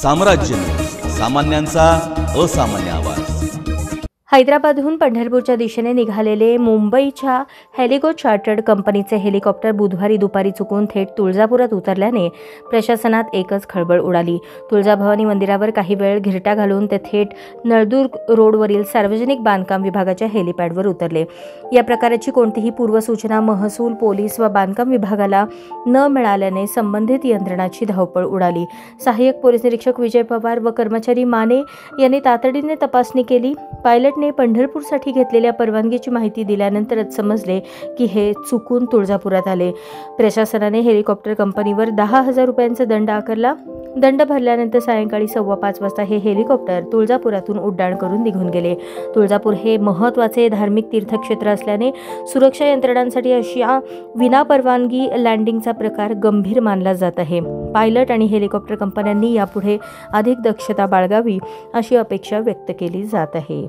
साम्राज्य, सामान्यांचा असामान्य आवाज। हैदराबादहून पंढरपूरच्या दिशेने निघालेले मुंबईच्या हेलिगो चार्टर्ड कंपनीचे हेलिकॉप्टर बुधवारी दुपारी चुकून थेट तुळजापुरात उतरल्याने प्रशासनात एकच खळबळ उडाली। तुळजाभवानी मंदिरावर काही वेळ घिरटा घालून ते थेट नळदुर्ग रोडवरील सार्वजनिक बांधकाम विभागाच्या हेलिपॅडवर उतरले। या प्रकाराची कोणतीही पूर्वसूचना महसूल, पोलीस व बांधकाम विभागाला न मिळाल्याने संबंधित यंत्रणाची धावपळ उडाली। सहाय्यक पोलीस निरीक्षक विजय पवार व कर्मचारी माने यांनी तातडीने तपासणी केली। पायलट पंढरपूरसाठी घेतलेल्या परवानगीची माहिती दिल्यानंतरच समजले की हे चुकून तुळजापुरात आले। प्रशासनाने हेलिकॉप्टर कंपनीवर 10,000 रुपयांचा दंड आकारला। दंड भरल्यानंतर सायंकाळी 5:15 वाजता हे हेलिकॉप्टर तुळजापुरातून उड्डाण करून निघून गेले। तुळजापूर हे महत्त्वाचे धार्मिक तीर्थक्षेत्र असल्याने सुरक्षा यंत्रणांसाठी अशा विनापरवानगी लँडिंगचा प्रकार गंभीर मानला जात आहे। पायलट आणि हेलिकॉप्टर कंपन्यांनी यापुढे अधिक दक्षता बाळगावी अशी अपेक्षा व्यक्त केली जात आहे।